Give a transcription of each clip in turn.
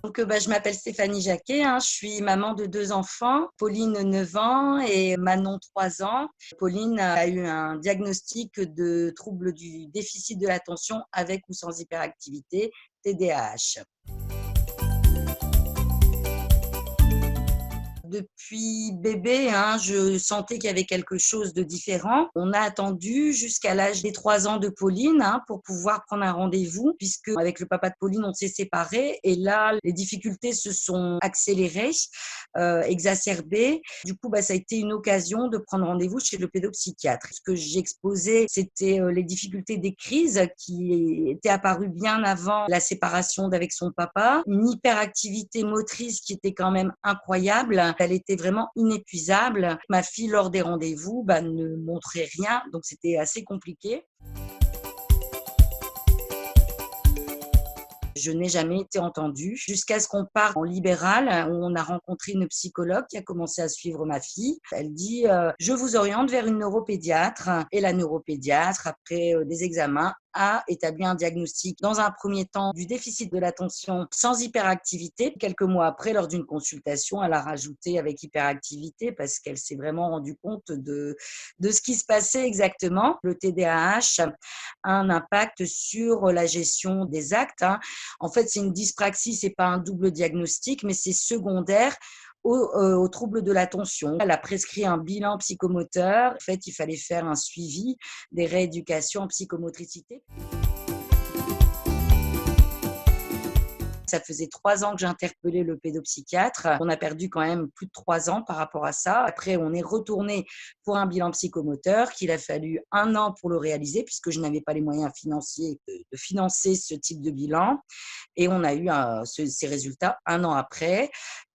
Donc, je m'appelle Stéphanie Jacquet, hein, je suis maman de 2 enfants, Pauline 9 ans et Manon 3 ans. Pauline a eu un diagnostic de trouble du déficit de l'attention avec ou sans hyperactivité, TDAH. Depuis bébé, hein, je sentais qu'il y avait quelque chose de différent. On a attendu jusqu'à l'âge des 3 ans de Pauline, hein, pour pouvoir prendre un rendez-vous, puisque avec le papa de Pauline, on s'est séparés. Et là, les difficultés se sont accélérées, exacerbées. Du coup, ça a été une occasion de prendre rendez-vous chez le pédopsychiatre. Ce que j'exposais, c'était les difficultés des crises qui étaient apparues bien avant la séparation d'avec son papa. Une hyperactivité motrice qui était quand même incroyable. Elle était vraiment inépuisable. Ma fille, lors des rendez-vous, ne montrait rien, donc c'était assez compliqué. Je n'ai jamais été entendue jusqu'à ce qu'on parte en libéral, où on a rencontré une psychologue qui a commencé à suivre ma fille. Elle dit je vous oriente vers une neuropédiatre. Et la neuropédiatre, après des examens, a établi un diagnostic dans un premier temps du déficit de l'attention sans hyperactivité. Quelques mois après, lors d'une consultation, elle a rajouté avec hyperactivité parce qu'elle s'est vraiment rendue compte de ce qui se passait exactement. Le TDAH a un impact sur la gestion des actes, hein. En fait, c'est une dyspraxie, c'est pas un double diagnostic, mais c'est secondaire au trouble de l'attention. Elle a prescrit un bilan psychomoteur. En fait, il fallait faire un suivi des rééducations en psychomotricité. Ça faisait 3 ans que j'interpellais le pédopsychiatre. On a perdu quand même plus de 3 ans par rapport à ça. Après, on est retourné pour un bilan psychomoteur qu'il a fallu 1 an pour le réaliser puisque je n'avais pas les moyens financiers de financer ce type de bilan. Et on a eu ces résultats 1 an après.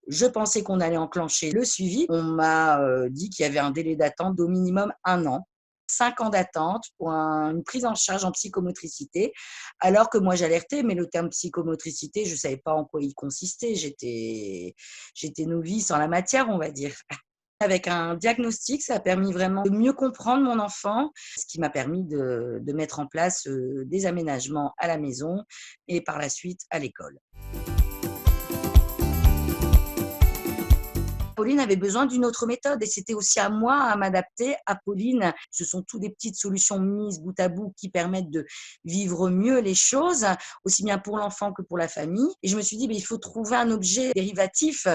Je pensais qu'on allait enclencher le suivi. On m'a dit qu'il y avait un délai d'attente d'au minimum 1 an. 5 ans d'attente pour une prise en charge en psychomotricité, alors que moi j'alertais, mais le terme psychomotricité, je ne savais pas en quoi il consistait. J'étais novice en la matière, on va dire. Avec un diagnostic, ça a permis vraiment de mieux comprendre mon enfant, ce qui m'a permis de mettre en place des aménagements à la maison et par la suite à l'école. Pauline avait besoin d'une autre méthode et c'était aussi à moi à m'adapter à Pauline. Ce sont toutes des petites solutions mises bout à bout qui permettent de vivre mieux les choses, aussi bien pour l'enfant que pour la famille. Et je me suis dit, il faut trouver un objet dérivatif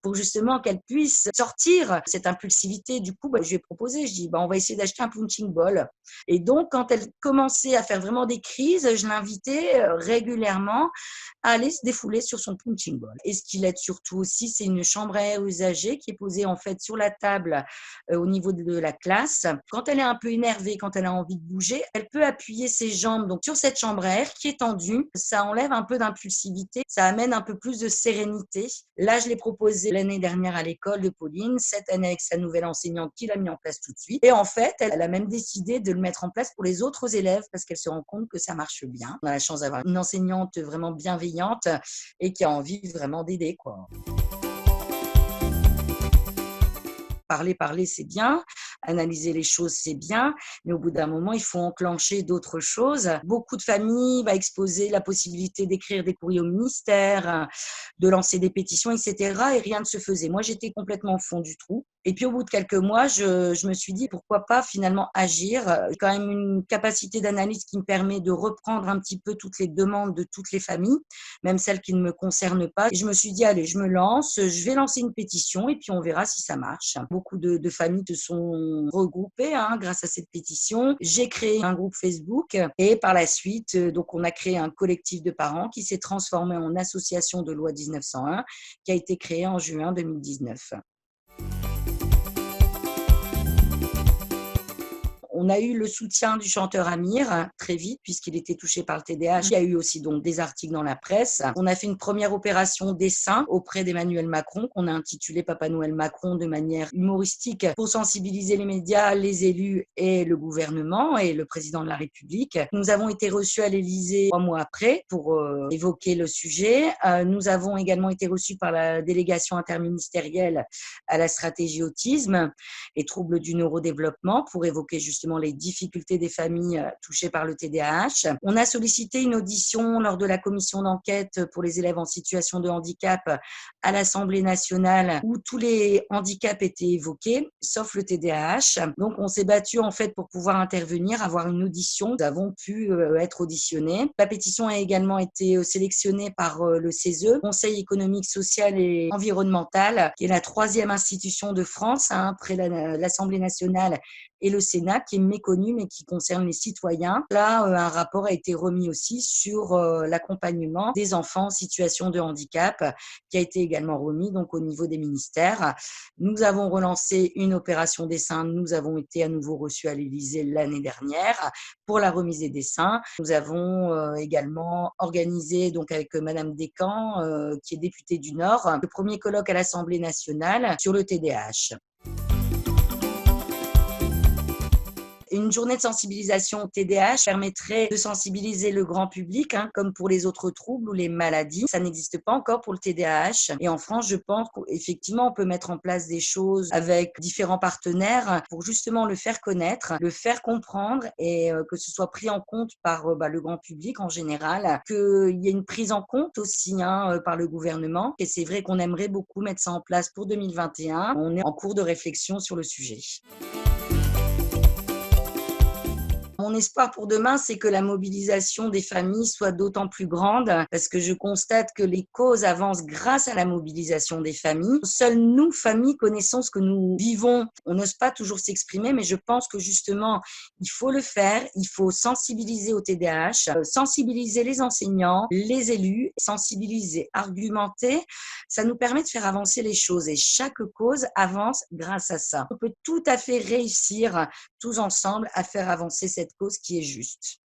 pour justement qu'elle puisse sortir cette impulsivité. Du coup, je lui ai proposé, je dis, on va essayer d'acheter un punching ball. Et donc, quand elle commençait à faire vraiment des crises, je l'invitais régulièrement à aller se défouler sur son punching ball. Et ce qui l'aide surtout aussi, c'est une chambre à air usagée qui est posée en fait sur la table au niveau de la classe. Quand elle est un peu énervée, quand elle a envie de bouger, elle peut appuyer ses jambes donc sur cette chambre à air qui est tendue. Ça enlève un peu d'impulsivité, ça amène un peu plus de sérénité. Là, je l'ai proposé l'année dernière à l'école de Pauline, cette année avec sa nouvelle enseignante qui l'a mis en place tout de suite. Et en fait, elle a même décidé de le mettre en place pour les autres élèves parce qu'elle se rend compte que ça marche bien. On a la chance d'avoir une enseignante vraiment bienveillante et qui a envie vraiment d'aider, quoi. Parler, c'est bien. Analyser les choses, c'est bien. Mais au bout d'un moment, il faut enclencher d'autres choses. Beaucoup de familles exposer la possibilité d'écrire des courriers au ministère, de lancer des pétitions, etc. Et rien ne se faisait. Moi, j'étais complètement au fond du trou. Et puis, au bout de quelques mois, je me suis dit, pourquoi pas finalement agir. J'ai quand même une capacité d'analyse qui me permet de reprendre un petit peu toutes les demandes de toutes les familles, même celles qui ne me concernent pas. Et je me suis dit, allez, je me lance, je vais lancer une pétition et puis on verra si ça marche. Beaucoup de familles se sont regroupées grâce à cette pétition. J'ai créé un groupe Facebook et par la suite, donc on a créé un collectif de parents qui s'est transformé en association de loi 1901 qui a été créée en juin 2019. On a eu le soutien du chanteur Amir très vite puisqu'il était touché par le TDAH. Il y a eu aussi donc des articles dans la presse. On a fait une première opération dessin auprès d'Emmanuel Macron qu'on a intitulé Papa Noël Macron de manière humoristique pour sensibiliser les médias, les élus et le gouvernement et le président de la République. Nous avons été reçus à l'Élysée 3 mois après pour évoquer le sujet. Nous avons également été reçus par la délégation interministérielle à la stratégie autisme et troubles du neurodéveloppement pour évoquer justement justement les difficultés des familles touchées par le TDAH. On a sollicité une audition lors de la commission d'enquête pour les élèves en situation de handicap à l'Assemblée nationale où tous les handicaps étaient évoqués, sauf le TDAH. Donc, on s'est battu en fait pour pouvoir intervenir, avoir une audition. Nous avons pu être auditionnés. La pétition a également été sélectionnée par le CESE, Conseil économique, social et environnemental, qui est la 3e institution de France, après l'Assemblée nationale et le Sénat, qui est méconnu, mais qui concerne les citoyens. Là, un rapport a été remis aussi sur l'accompagnement des enfants en situation de handicap, qui a été également remis donc au niveau des ministères. Nous avons relancé une opération dessin. Nous avons été à nouveau reçus à l'Élysée l'année dernière pour la remise des dessins. Nous avons également organisé, donc avec Madame Descamps, qui est députée du Nord, le premier colloque à l'Assemblée nationale sur le TDAH. Une journée de sensibilisation au TDAH permettrait de sensibiliser le grand public, comme pour les autres troubles ou les maladies. Ça n'existe pas encore pour le TDAH. Et en France, je pense qu'effectivement, on peut mettre en place des choses avec différents partenaires pour justement le faire connaître, le faire comprendre et que ce soit pris en compte par le grand public en général, qu'il y ait une prise en compte aussi par le gouvernement. Et c'est vrai qu'on aimerait beaucoup mettre ça en place pour 2021. On est en cours de réflexion sur le sujet. Mon espoir pour demain, c'est que la mobilisation des familles soit d'autant plus grande parce que je constate que les causes avancent grâce à la mobilisation des familles. Seules nous, familles, connaissons ce que nous vivons. On n'ose pas toujours s'exprimer, mais je pense que justement, il faut le faire. Il faut sensibiliser au TDAH, sensibiliser les enseignants, les élus, sensibiliser, argumenter. Ça nous permet de faire avancer les choses et chaque cause avance grâce à ça. On peut tout à fait réussir tous ensemble à faire avancer cette cause qui est juste.